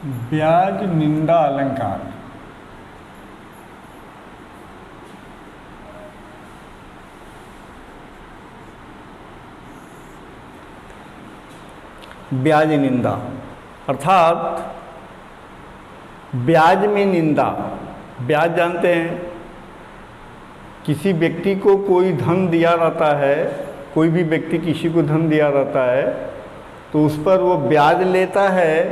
ब्याज निंदा अलंकार। ब्याज निंदा अर्थात ब्याज में निंदा। ब्याज जानते हैं, किसी व्यक्ति को कोई धन दिया रहता है, कोई भी व्यक्ति किसी को धन दिया रहता है तो उस पर वो ब्याज लेता है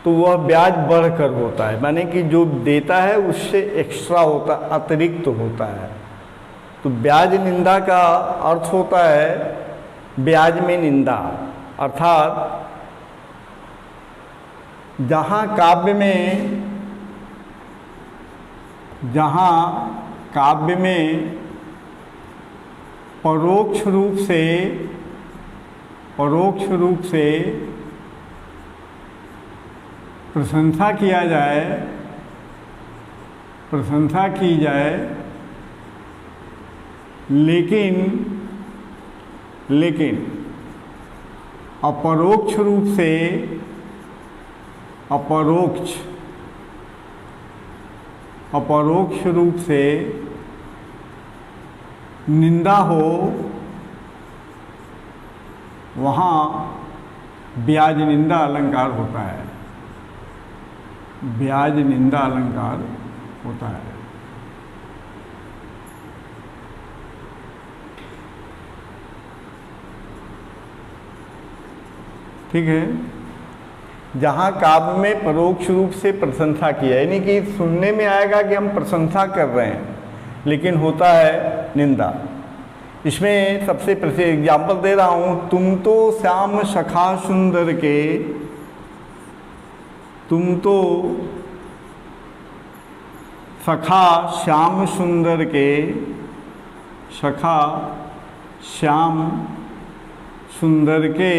तो वह ब्याज बढ़कर होता है, माने कि जो देता है उससे एक्स्ट्रा होता, अतिरिक्त होता है। तो ब्याज निंदा का अर्थ होता है ब्याज में निंदा। अर्थात जहाँ काव्य में परोक्ष रूप से प्रशंसा की जाए, लेकिन अपरोक्ष रूप से अपरोक्ष रूप से निंदा हो, वहाँ ब्याज निंदा अलंकार होता है। ब्याज निंदा अलंकार होता है। ठीक है। जहाँ काव्य में परोक्ष रूप से प्रशंसा की है, यानी कि सुनने में आएगा कि हम प्रशंसा कर रहे हैं लेकिन होता है निंदा। इसमें सबसे प्रसिद्ध एग्जाम्पल दे रहा हूँ, तुम तो श्याम सखा सुंदर के, तुम तो सखा श्याम सुंदर के, सखा श्याम सुंदर के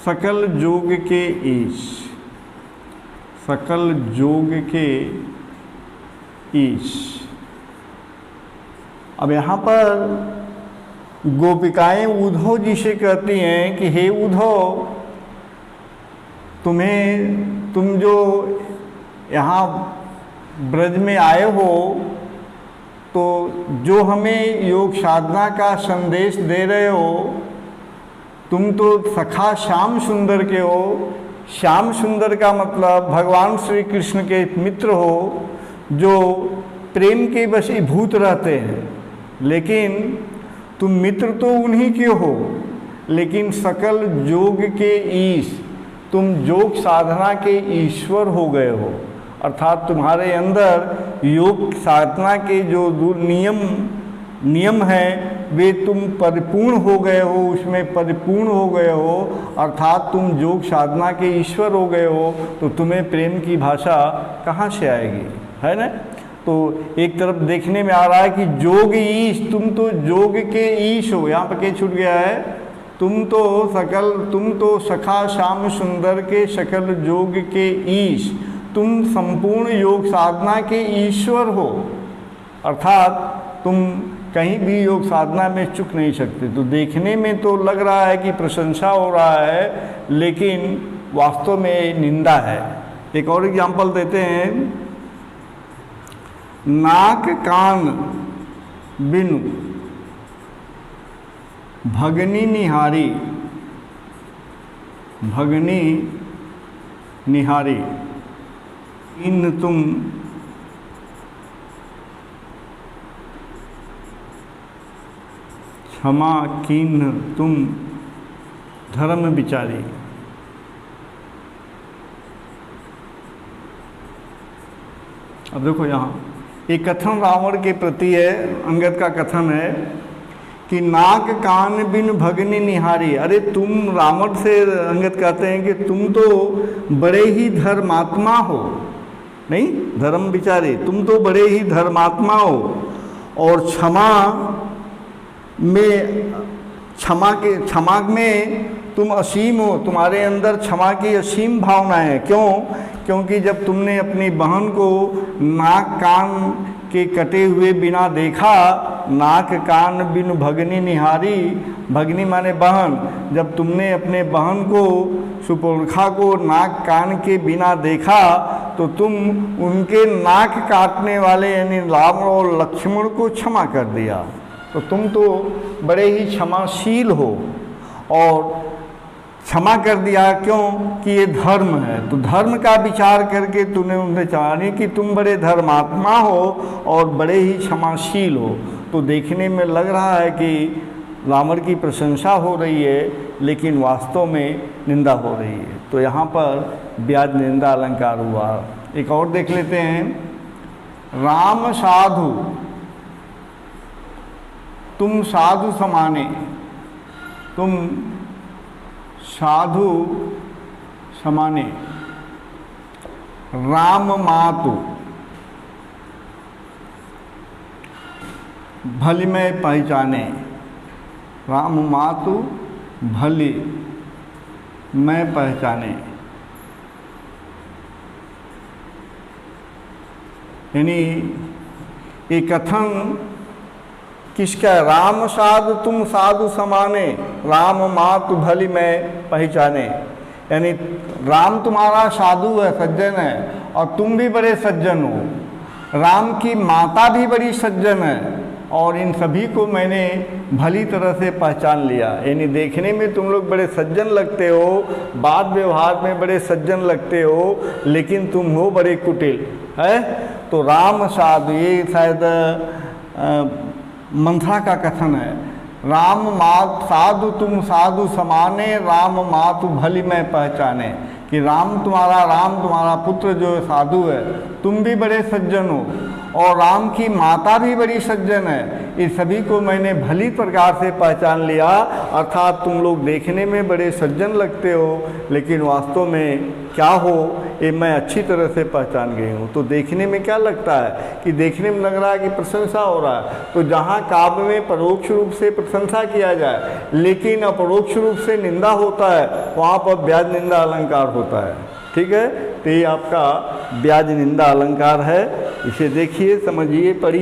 सकल जोग के ईश, सकल जोग के ईश। अब यहाँ पर गोपिकाएं उद्धव जी से कहती हैं कि हे उद्धव, तुम जो यहाँ ब्रज में आए हो तो जो हमें योग साधना का संदेश दे रहे हो, तुम तो सखा श्याम सुंदर के हो। श्याम सुंदर का मतलब भगवान श्री कृष्ण के मित्र हो, जो प्रेम के वशीभूत रहते हैं। लेकिन तुम मित्र तो उन्हीं के हो, लेकिन सकल जोग के ईश, तुम योग साधना के ईश्वर हो गए हो। अर्थात तुम्हारे अंदर योग साधना के जो नियम हैं वे तुम परिपूर्ण हो गए हो, उसमें परिपूर्ण हो गए हो। अर्थात तुम योग साधना के ईश्वर हो गए हो, तो तुम्हें प्रेम की भाषा कहाँ से आएगी, है ना। तो एक तरफ देखने में आ रहा है कि जोग ईश, तुम तो योग के ईश हो। यहाँ पर क्या छूट गया है, तुम तो सखा श्याम सुंदर के सकल जोग के ईश, तुम संपूर्ण योग साधना के ईश्वर हो। अर्थात तुम कहीं भी योग साधना में चूक नहीं सकते। तो देखने में तो लग रहा है कि प्रशंसा हो रहा है, लेकिन वास्तव में निंदा है। एक और एग्जाम्पल देते हैं, नाक कान बिनु भगनी निहारी, इन तुम क्षमा कीन्ह तुम धर्म विचारी। अब देखो यहाँ एक कथन रावण के प्रति है, अंगद का कथन है कि नाक कान बिन भगनी निहारी। अरे तुम, रावण से अंगद कहते हैं कि तुम तो बड़े ही धर्मात्मा हो, नहीं धर्म विचारी, तुम तो बड़े ही धर्मात्मा हो और क्षमा में तुम असीम हो, तुम्हारे अंदर क्षमा की असीम भावना है। क्योंकि जब तुमने अपनी बहन को नाक कान के कटे हुए बिना देखा, नाक कान बिनु भगनी निहारी। भगनी माने बहन। जब तुमने अपने बहन को सुपर्णखा को नाक कान के बिना देखा तो तुम उनके नाक काटने वाले यानी राम और लक्ष्मण को क्षमा कर दिया। तो तुम तो बड़े ही क्षमाशील हो और क्षमा कर दिया। क्यों कि ये धर्म है। तो धर्म का विचार करके तूने उन्हें चाहा कि तुम बड़े धर्मात्मा हो और बड़े ही क्षमाशील हो। तो देखने में लग रहा है कि रावण की प्रशंसा हो रही है, लेकिन वास्तव में निंदा हो रही है। तो यहाँ पर ब्याज निंदा अलंकार हुआ। एक और देख लेते हैं। राम साधु तुम साधु समाने, तुम साधु समाने। राम मातु भली में पहचाने, राम मातु भली मैं पहचाने। यानी ये कथन किसका? राम साधु तुम साधु समाने, राम मातु भली मैं पहचाने। यानी राम तुम्हारा साधु है, सज्जन है, और तुम भी बड़े सज्जन हो। राम की माता भी बड़ी सज्जन है, और इन सभी को मैंने भली तरह से पहचान लिया। यानी देखने में तुम लोग बड़े सज्जन लगते हो, बात व्यवहार में बड़े सज्जन लगते हो, लेकिन तुम हो बड़े कुटिल है। तो राम साधु, ये शायद मंथरा का कथन है। राम मात साधु तुम साधु समाने, राम मातु भली मैं पहचाने। कि राम तुम्हारा पुत्र जो साधु है, तुम भी बड़े सज्जन हो, और राम की माता भी बड़ी सज्जन है। इस सभी को मैंने भली प्रकार से पहचान लिया। अर्थात तुम लोग देखने में बड़े सज्जन लगते हो, लेकिन वास्तव में क्या हो ये मैं अच्छी तरह से पहचान गई हूँ। तो देखने में क्या लगता है कि देखने में लग रहा है कि प्रशंसा हो रहा है। तो जहाँ काव्य में परोक्ष रूप से प्रशंसा किया जाए लेकिन अपरोक्ष रूप से निंदा होता है, वहाँ पर ब्याज निंदा अलंकार होता है। ठीक है, तो ये आपका ब्याज निंदा अलंकार है। इसे देखिए, समझिए, पढ़िए।